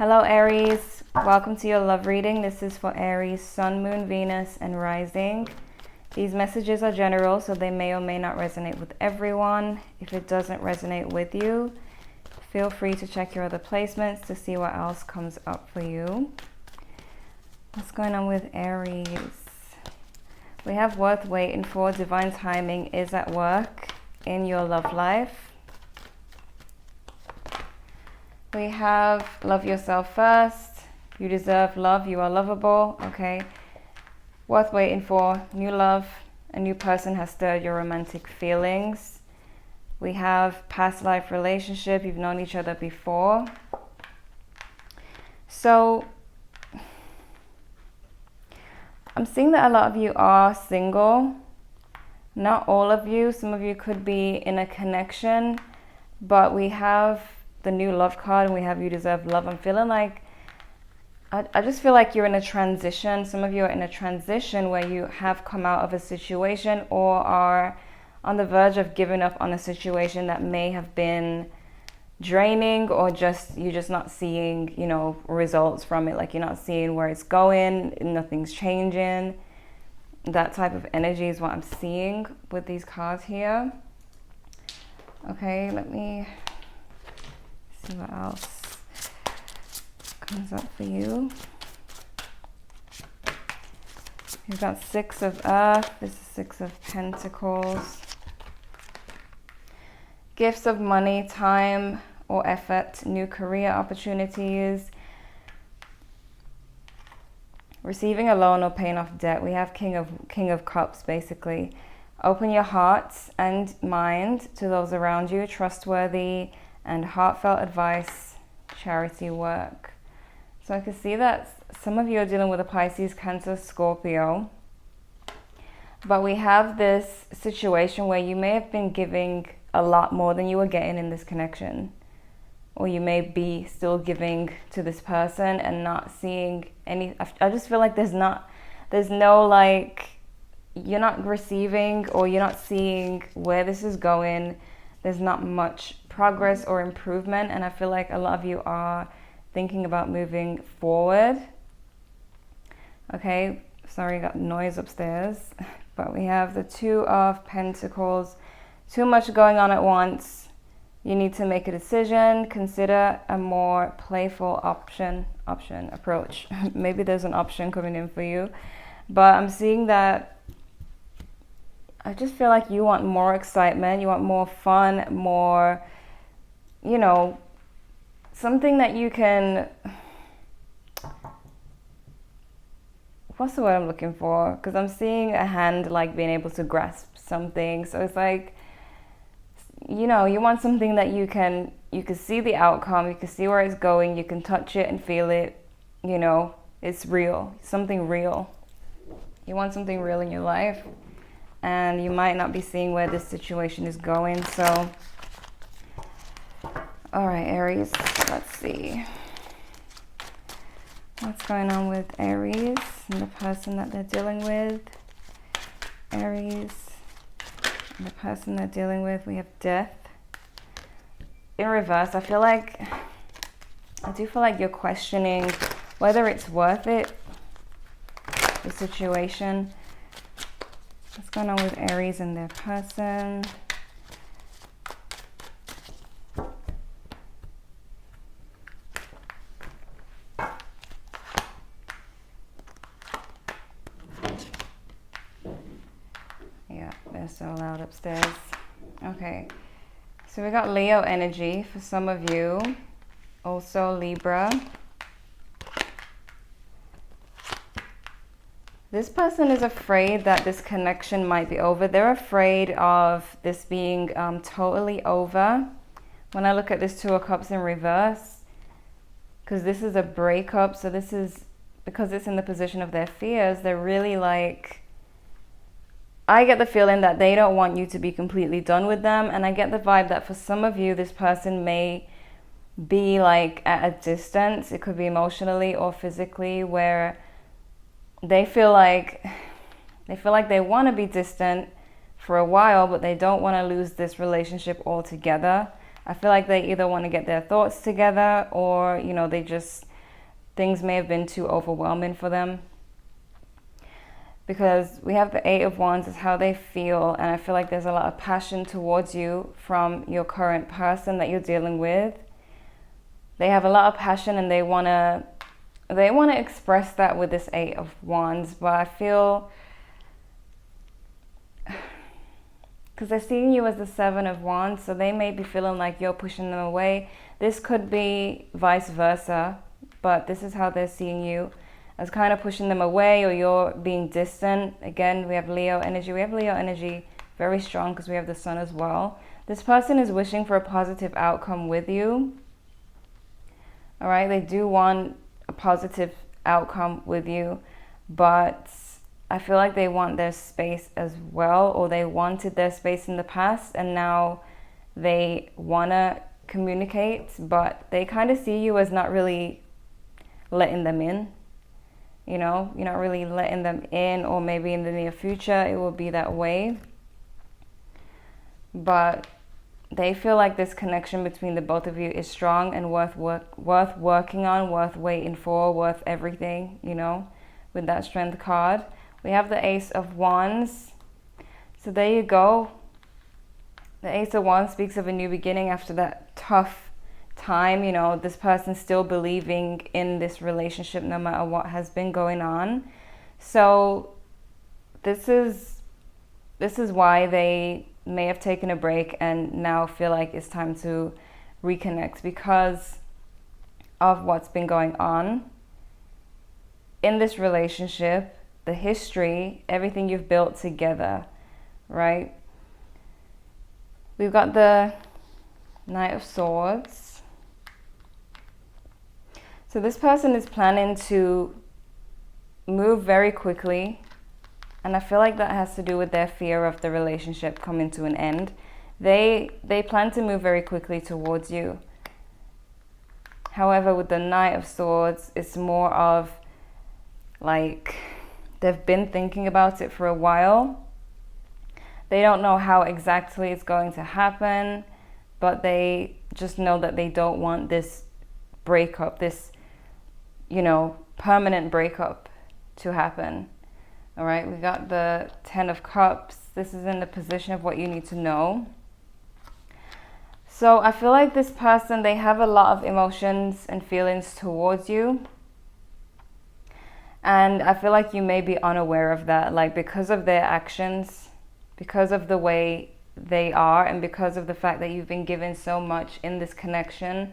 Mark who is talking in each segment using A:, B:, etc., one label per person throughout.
A: Hello Aries, welcome to your love reading. This is for Aries, Sun, Moon, Venus, and Rising. These messages are general, so they may or may not resonate with everyone. If it doesn't resonate with you, feel free to check your other placements to see what else comes up for you. What's going on with Aries? We have worth waiting for. Divine timing is at work in your love life. We have love yourself first. You deserve love. You are lovable. Okay. Worth waiting for. New love. A new person has stirred your romantic feelings. We have past life relationship. You've known each other before. So I'm seeing that a lot of you are single. Not all of you. Some of you could be in a connection. But we have the new love card and we have you deserve love. I'm feeling like, I just feel like you're in a transition. Some of you are in a transition where you have come out of a situation or are on the verge of giving up on a situation that may have been draining, or you're just not seeing, results from it. Like you're not seeing where it's going, nothing's changing. That type of energy is what I'm seeing with these cards here. Okay, let me see what else comes up for you. You've got Six of Earth. This is Six of Pentacles. Gifts of money, time or effort, new career opportunities, receiving a loan or paying off debt. We have King of Cups, basically. Open your heart and mind to those around you. Trustworthy and heartfelt advice, charity work. So I can see that some of you are dealing with a Pisces, Cancer, Scorpio. But we have this situation where you may have been giving a lot more than you were getting in this connection. Or you may be still giving to this person and not seeing any. I just feel like there's no like, you're not receiving or you're not seeing where this is going. There's not much progress or improvement, and I feel like a lot of you are thinking about moving forward. Okay, sorry, got noise upstairs. But we have the Two of Pentacles. Too much going on at once. You need to make a decision. Consider a more playful approach. Maybe there's an option coming in for you, but I'm seeing that I just feel like you want more excitement, you want more fun, more, something that you can, what's the word I'm looking for? Because I'm seeing a hand like being able to grasp something. So it's like, you want something that you can see the outcome, you can see where it's going, you can touch it and feel it, it's real, something real. You want something real in your life. And you might not be seeing where this situation is going. So, all right, Aries, let's see. What's going on with Aries and the person that they're dealing with? Aries and the person they're dealing with, we have Death. In reverse, I do feel like you're questioning whether it's worth it, the situation. What's going on with Aries and their person? Yeah, they're so loud upstairs. Okay, so we got Leo energy for some of you. Also Libra. This person is afraid that this connection might be over. They're afraid of this being totally over. When I look at this Two of Cups in reverse, because this is a breakup, so this is, because it's in the position of their fears, they're really like, I get the feeling that they don't want you to be completely done with them. And I get the vibe that for some of you, this person may be like at a distance. It could be emotionally or physically, where they feel like they want to be distant for a while, but they don't want to lose this relationship altogether. I feel like they either want to get their thoughts together, or they just things may have been too overwhelming for them. Because we have the Eight of Wands is how they feel, and I feel like there's a lot of passion towards you from your current person that you're dealing with. They have a lot of passion and they want to express that with this Eight of Wands, but I feel, because they're seeing you as the Seven of Wands, so they may be feeling like you're pushing them away. This could be vice versa, but this is how they're seeing you, as kind of pushing them away, or you're being distant. Again, we have Leo energy. We have Leo energy very strong because we have the Sun as well. This person is wishing for a positive outcome with you. All right, they do want a positive outcome with you, but I feel like they want their space as well, or they wanted their space in the past and now they want to communicate, but they kind of see you as not really letting them in. You know, you're not really letting them in, or maybe in the near future it will be that way. But they feel like this connection between the both of you is strong and worth working on, worth waiting for, worth everything, you know, with that Strength card. We have the Ace of Wands. So there you go. The Ace of Wands speaks of a new beginning after that tough time, you know, this person still believing in this relationship no matter what has been going on. So this is why they may have taken a break and now feel like it's time to reconnect, because of what's been going on in this relationship, the history, everything you've built together, right? We've got the Knight of Swords. So this person is planning to move very quickly, and I feel like that has to do with their fear of the relationship coming to an end. They plan to move very quickly towards you. However, with the Knight of Swords, it's more of like they've been thinking about it for a while. They don't know how exactly it's going to happen, but they just know that they don't want this breakup, this, you know, permanent breakup to happen. All right, we got the Ten of Cups. This is in the position of what you need to know. So I feel like this person, they have a lot of emotions and feelings towards you. And I feel like you may be unaware of that, like because of their actions, because of the way they are, and because of the fact that you've been given so much in this connection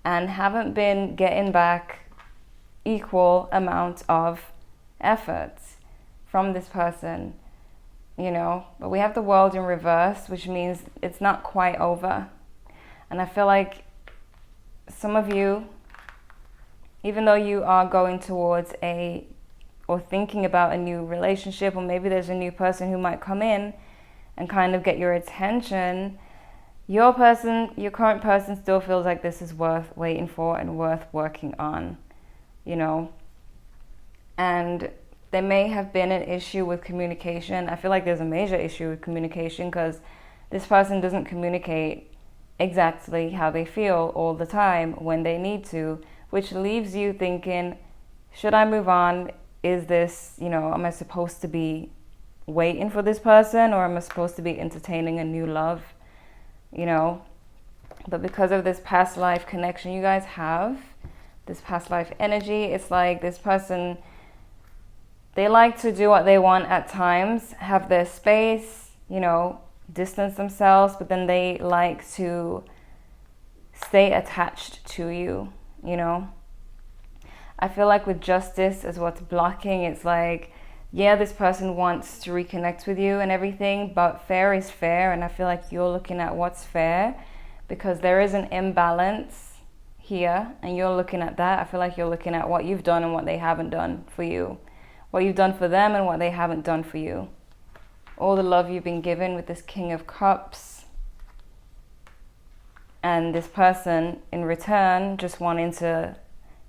A: and haven't been getting back equal amount of efforts from this person, you know. But we have the World in reverse, which means it's not quite over. And I feel like some of you, even though you are going towards or thinking about a new relationship, or maybe there's a new person who might come in and kind of get your attention, your current person still feels like this is worth waiting for and worth working on, you know. And there may have been an issue with communication. I feel like there's a major issue with communication because this person doesn't communicate exactly how they feel all the time when they need to, which leaves you thinking, should I move on? Is this, you know, am I supposed to be waiting for this person, or am I supposed to be entertaining a new love, you know? But because of this past life connection you guys have, this past life energy, it's like this person, they like to do what they want at times, have their space, you know, distance themselves, but then they like to stay attached to you, you know. I feel like with Justice is what's blocking. It's like, yeah, this person wants to reconnect with you and everything, but fair is fair, and I feel like you're looking at what's fair because there is an imbalance here, and you're looking at that. I feel like you're looking at what you've done and what they haven't done for you, what you've done for them and what they haven't done for you. All the love you've been given with this King of Cups, and this person in return just wanting to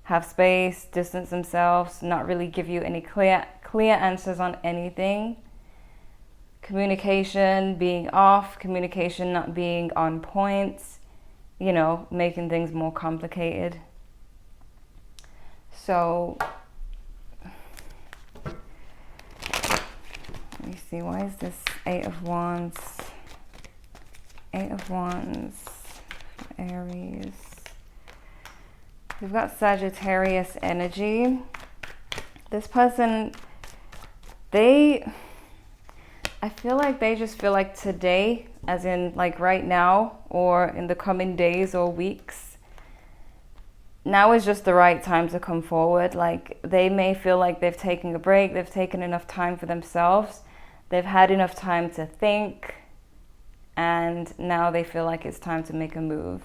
A: have space, distance themselves, not really give you any clear answers on anything. Communication being off, communication not being on point, you know, making things more complicated. So let me see, why is this 8 of Wands? 8 of Wands, Aries. We've got Sagittarius energy. This person, I feel like they just feel like today, as in like right now, or in the coming days or weeks, now is just the right time to come forward. Like, they may feel like they've taken a break, they've taken enough time for themselves, they've had enough time to think, and now they feel like it's time to make a move.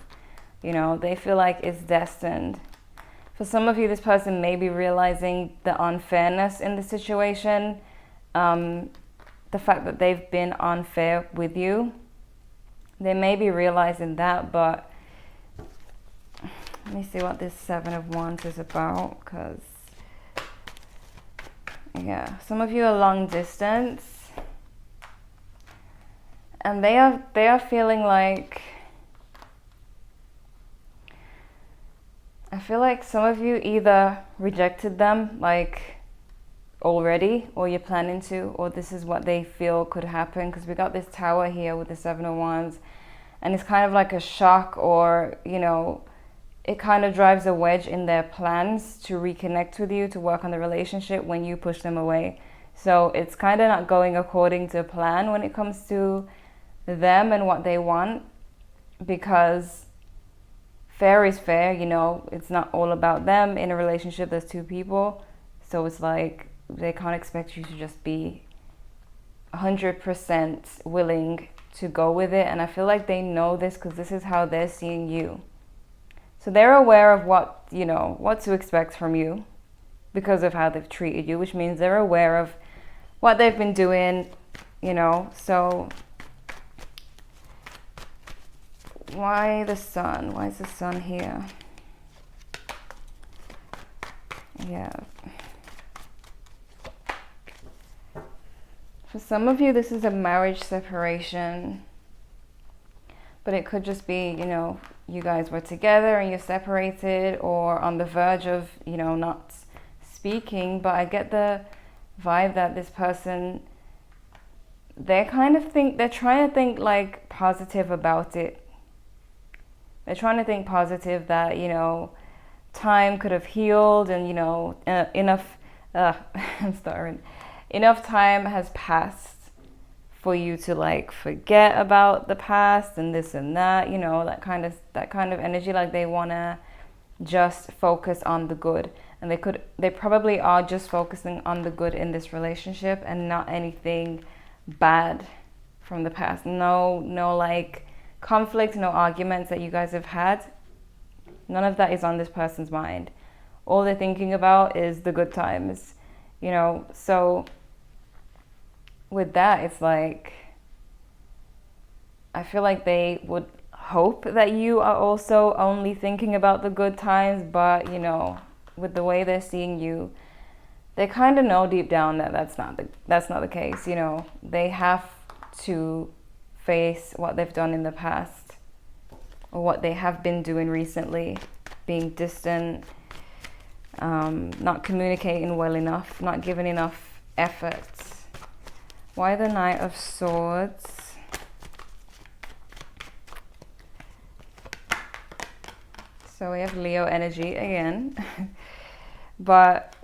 A: You know, they feel like it's destined. For some of you, this person may be realizing the unfairness in the situation, the fact that they've been unfair with you. They may be realizing that, but let me see what this 7 of Wands is about, because, yeah, some of you are long distance, and they are feeling like, I feel like some of you either rejected them, like, already, or you're planning to, or this is what they feel could happen, because we got this Tower here with the 7 of Wands, and it's kind of like a shock, or, you know, it kind of drives a wedge in their plans to reconnect with you, to work on the relationship when you push them away. So it's kind of not going according to plan when it comes to them and what they want, because fair is fair, you know, it's not all about them. In a relationship, there's two people, so it's like they can't expect you to just be 100% willing to go with it. And I feel like they know this, because this is how they're seeing you. So they're aware of what, you know, what to expect from you because of how they've treated you, which means they're aware of what they've been doing, you know. So why the Sun? Why is the Sun here? Yeah. For some of you, this is a marriage separation, but it could just be, you know, you guys were together and you're separated, or on the verge of, you know, not speaking. But I get the vibe that this person, they're trying to think like positive about it. They're trying to think positive that, you know, time could have healed, and, you know, enough time has passed for you to like forget about the past and this and that, you know, that kind of energy. Like, they want to just focus on the good, and they probably are just focusing on the good in this relationship and not anything bad from the past. No like conflict, no arguments that you guys have had. None of that is on this person's mind. All they're thinking about is the good times, you know. So with that, it's like, I feel like they would hope that you are also only thinking about the good times, but, you know, with the way they're seeing you, they kind of know deep down that that's not the case. You know, they have to face what they've done in the past, or what they have been doing recently, being distant, not communicating well enough, not giving enough effort. Why the Knight of Swords? So we have Leo energy again. But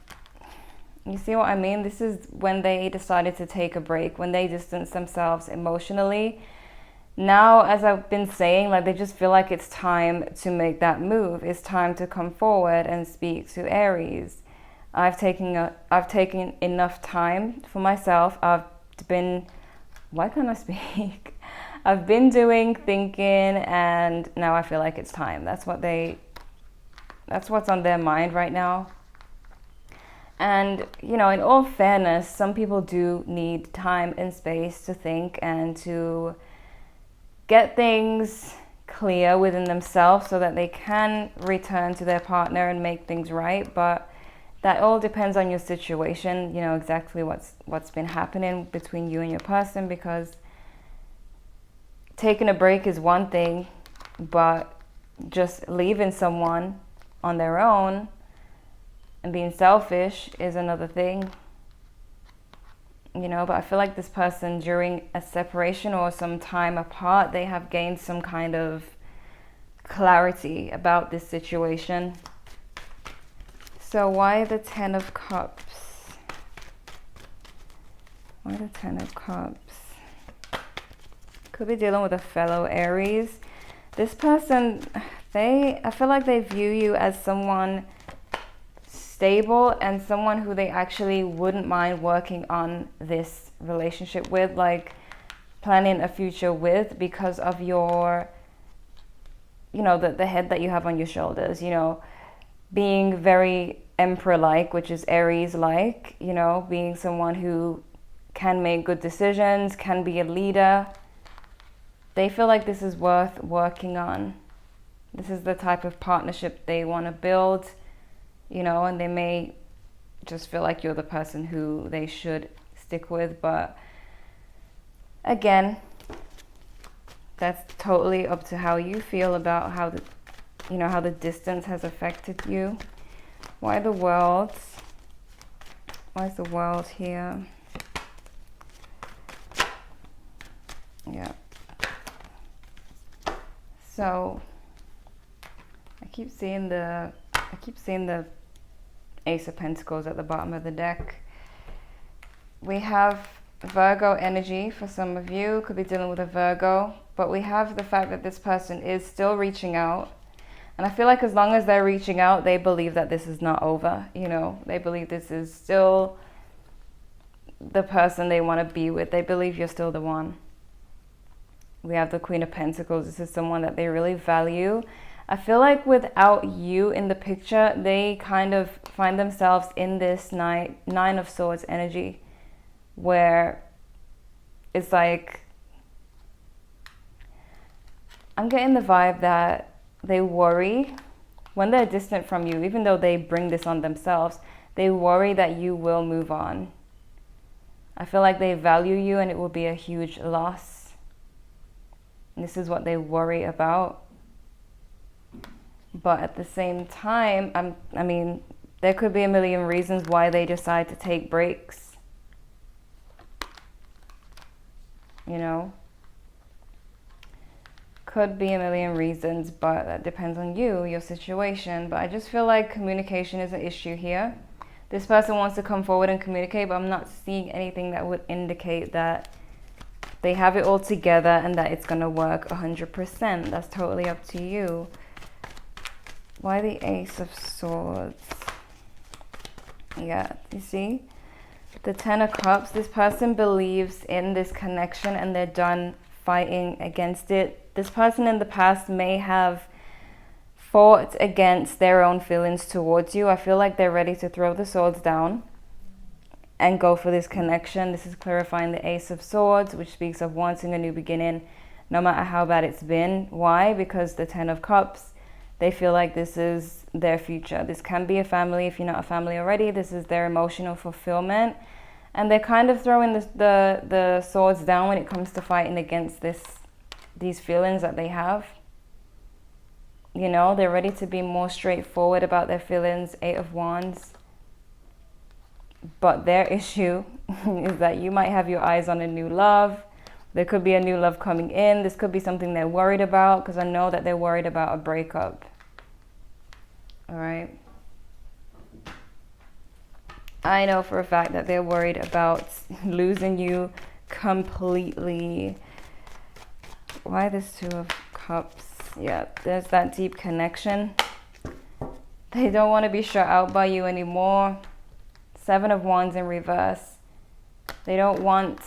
A: you see what I mean? This is when they decided to take a break, when they distanced themselves emotionally. Now, as I've been saying, like, they just feel like it's time to make that move. It's time to come forward and speak to Aries. I've taken enough time for myself. Why can't I speak? I've been doing thinking, and now I feel like it's time. That's what's on their mind right now. And, you know, in all fairness, some people do need time and space to think and to get things clear within themselves so that they can return to their partner and make things right. But that all depends on your situation, you know, exactly what's been happening between you and your person, because taking a break is one thing, but just leaving someone on their own, And being selfish is another thing, you know. But I feel like this person, during a separation or some time apart, they have gained some kind of clarity about this situation. So why the Ten of Cups? Why the Ten of Cups? Could be dealing with a fellow Aries. This person, I feel like they view you as someone stable and someone who they actually wouldn't mind working on this relationship with, like planning a future with, because of your, you know, the head that you have on your shoulders, you know, being very Emperor-like, which is Aries-like, you know, being someone who can make good decisions, can be a leader. They feel like this is worth working on. This is the type of partnership they want to build, you know, and they may just feel like you're the person who they should stick with. But again, that's totally up to how you feel about how the, you know, how the distance has affected you. Why the World? Why is the World here? Yeah. So I keep seeing the Ace of Pentacles at the bottom of the deck. We have Virgo energy for some of you, could be dealing with a Virgo, but we have the fact that this person is still reaching out. And I feel like as long as they're reaching out, they believe that this is not over, you know. They believe this is still the person they want to be with. They believe you're still the one. We have the Queen of Pentacles. This is someone that they really value. I feel like without you in the picture, they kind of find themselves in this Nine of Swords energy, where it's like, I'm getting the vibe that they worry when they're distant from you, even though they bring this on themselves, they worry that you will move on. I feel like they value you and it will be a huge loss. And this is what they worry about. But at the same time, I mean, there could be a million reasons why they decide to take breaks. You know? Could be a million reasons, but that depends on you, your situation. But I just feel like communication is an issue here. This person wants to come forward and communicate, but I'm not seeing anything that would indicate that they have it all together and that it's going to work 100%. That's totally up to you. Why the Ace of Swords? Yeah, you see? The Ten of Cups, this person believes in this connection and they're done fighting against it. This person in the past may have fought against their own feelings towards you. I feel like they're ready to throw the swords down and go for this connection. This is clarifying the Ace of Swords, which speaks of wanting a new beginning, no matter how bad it's been. Why? Because the Ten of Cups, they feel like this is their future. This can be a family if you're not a family already. This is their emotional fulfillment. And they're kind of throwing the swords down when it comes to fighting against these feelings that they have. You know, they're ready to be more straightforward about their feelings. Eight of Wands. But their issue is that you might have your eyes on a new love. There could be a new love coming in. This could be something they're worried about, because I know that they're worried about a breakup. All right. I know for a fact that they're worried about losing you completely. Why this Two of Cups? Yeah, there's that deep connection. They don't want to be shut out by you anymore. Seven of Wands in reverse. They don't want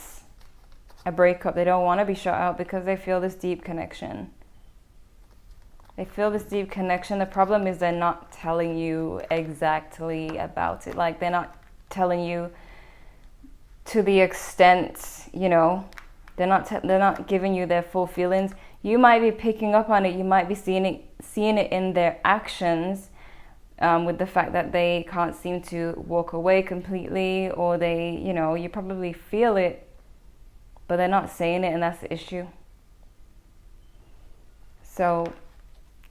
A: a breakup. They don't want to be shut out because they feel this deep connection. They feel this deep connection. The problem is they're not telling you exactly about it. Like, they're not telling you to the extent, you know, they're not giving you their full feelings. You might be picking up on it. You might be seeing it in their actions, with the fact that they can't seem to walk away completely, or they, you know, you probably feel it, but they're not saying it, and that's the issue. So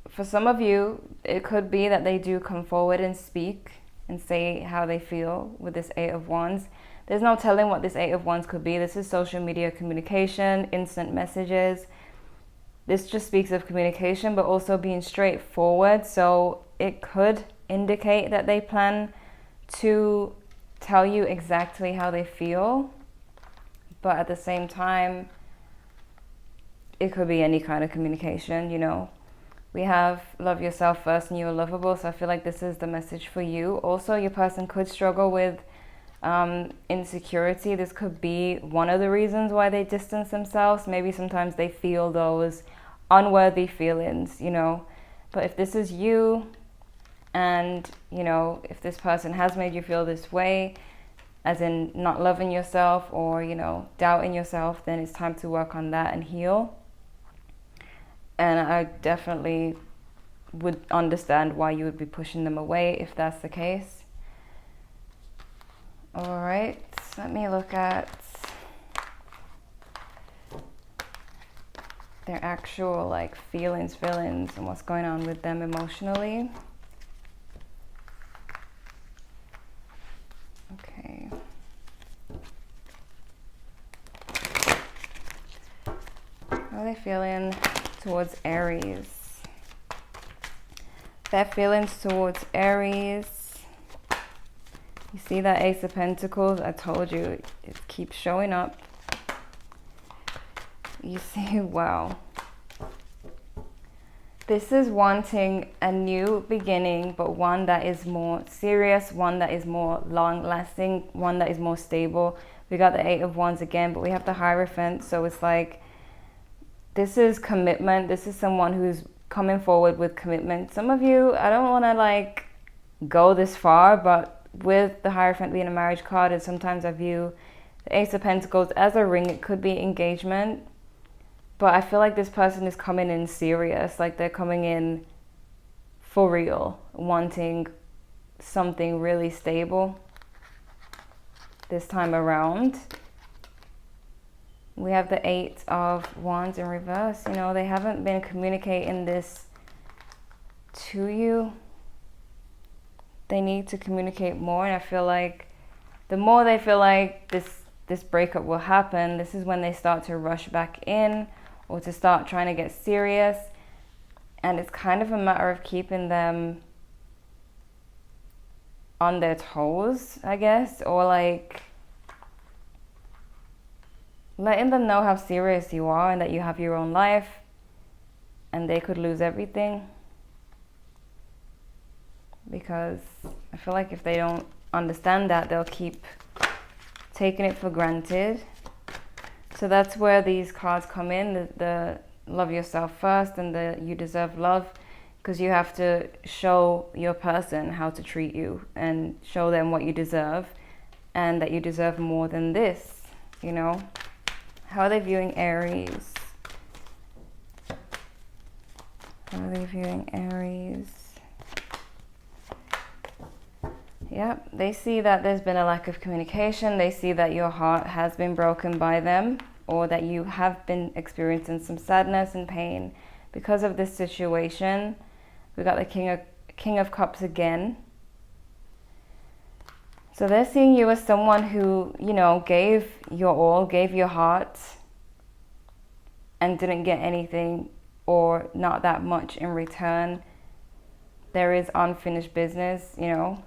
A: for some of you, it could be that they do come forward and speak. and say how they feel with this Eight of Wands. There's no telling what this Eight of Wands could be. This is social media communication, instant messages. This just speaks of communication, but also being straightforward. So it could indicate that they plan to tell you exactly how they feel. But at the same time, it could be any kind of communication, you know. We have love yourself first and you are lovable. So I feel like this is the message for you. Also, your person could struggle with insecurity. This could be one of the reasons why they distance themselves. Maybe sometimes they feel those unworthy feelings, you know. But if this is you, and you know, if this person has made you feel this way, as in not loving yourself or, you know, doubting yourself, then it's time to work on that and heal. And I definitely would understand why you would be pushing them away if that's the case. All right, let me look at their actual like feelings and what's going on with them emotionally. Okay. How are they feeling towards Aries? Their feelings towards Aries. You see that Ace of Pentacles? I told you, it keeps showing up. You see, wow. This is wanting a new beginning, but one that is more serious, one that is more long-lasting, one that is more stable. We got the Eight of Wands again, but we have the Hierophant, so it's like, this is commitment. This is someone who's coming forward with commitment. Some of you, I don't want to like go this far, but with the Hierophant being a marriage card, and sometimes I view the Ace of Pentacles as a ring. It could be engagement, but I feel like this person is coming in serious. Like they're coming in for real, wanting something really stable this time around. We have the Eight of Wands in reverse. You know, they haven't been communicating this to you. They need to communicate more, and I feel like the more they feel like this breakup will happen, this is when they start to rush back in or to start trying to get serious. And it's kind of a matter of keeping them on their toes, I guess, or like letting them know how serious you are and that you have your own life and they could lose everything. Because I feel like if they don't understand that, they'll keep taking it for granted. So that's where these cards come in, the love yourself first and the you deserve love, because you have to show your person how to treat you and show them what you deserve and that you deserve more than this, you know. How are they viewing Aries? How are they viewing Aries? Yep, they see that there's been a lack of communication. They see that your heart has been broken by them, or that you have been experiencing some sadness and pain because of this situation. We got the King of Cups again. So they're seeing you as someone who, you know, gave your all, gave your heart, and didn't get anything or not that much in return. There is unfinished business, you know.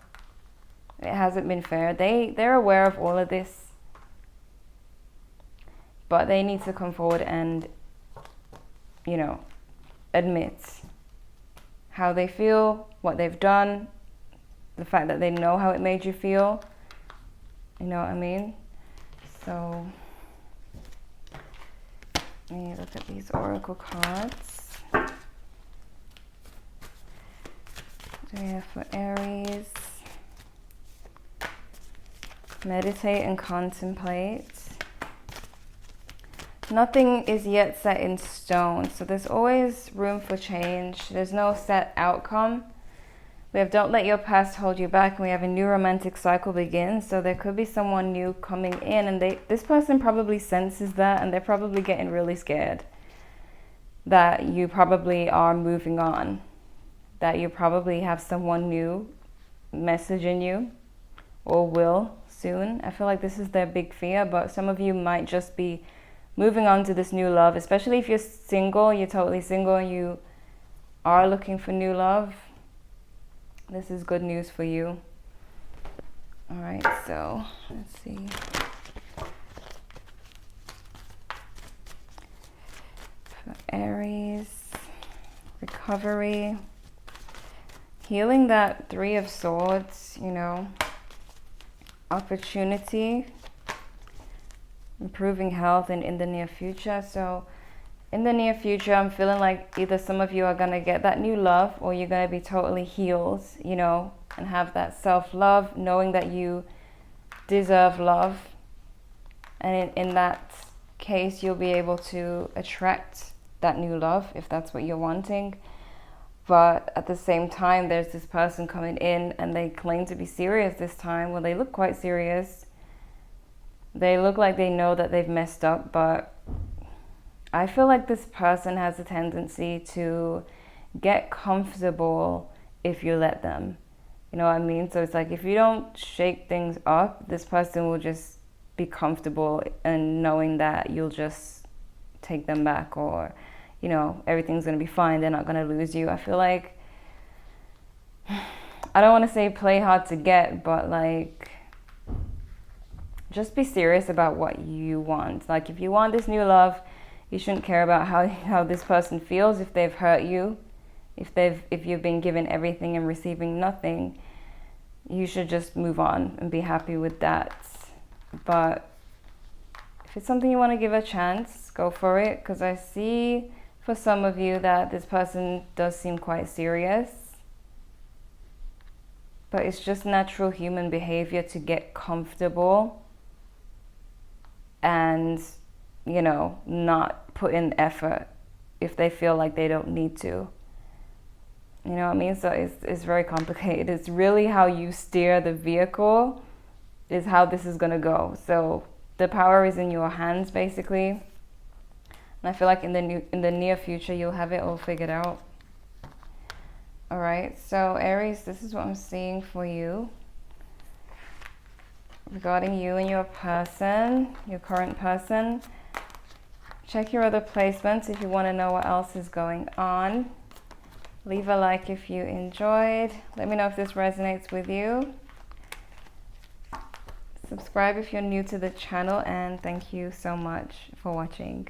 A: It hasn't been fair. They're aware of all of this, but they need to come forward and, you know, admit how they feel, what they've done, the fact that they know how it made you feel. You know what I mean? So let me look at these oracle cards. What do we have for Aries? Meditate and contemplate. Nothing is yet set in stone, so there's always room for change. There's no set outcome. We have don't let your past hold you back, and we have a new romantic cycle begins. So there could be someone new coming in, and this person probably senses that, and they're probably getting really scared that you probably are moving on, that you probably have someone new messaging you or will soon. I feel like this is their big fear, but some of you might just be moving on to this new love, especially if you're single, you're totally single and you are looking for new love. This is good news for you. All right, so let's see. For Aries, recovery, healing, that Three of Swords, you know, opportunity, improving health and in the near future. So in the near future, I'm feeling like either some of you are going to get that new love or you're going to be totally healed, you know, and have that self-love, knowing that you deserve love. And in that case, you'll be able to attract that new love if that's what you're wanting. But at the same time, there's this person coming in and they claim to be serious this time. Well, they look quite serious. They look like they know that they've messed up, but I feel like this person has a tendency to get comfortable if you let them. You know what I mean? So it's like if you don't shake things up, this person will just be comfortable and knowing that you'll just take them back, or, you know, everything's going to be fine. They're not going to lose you. I feel like, I don't want to say play hard to get, but like, just be serious about what you want. Like if you want this new love, you shouldn't care about how this person feels, if they've hurt you, if you've been given everything and receiving nothing. You should just move on and be happy with that. But if it's something you want to give a chance, go for it, because I see for some of you that this person does seem quite serious. But it's just natural human behavior to get comfortable and, you know, not put in effort if they feel like they don't need to. You know what I mean? So it's very complicated. It's really how you steer the vehicle is how this is going to go. So the power is in your hands, basically. And I feel like in the near future, you'll have it all figured out. All right. So Aries, this is what I'm seeing for you regarding you and your person, your current person. Check your other placements if you want to know what else is going on. Leave a like if you enjoyed. Let me know if this resonates with you. Subscribe if you're new to the channel, and thank you so much for watching.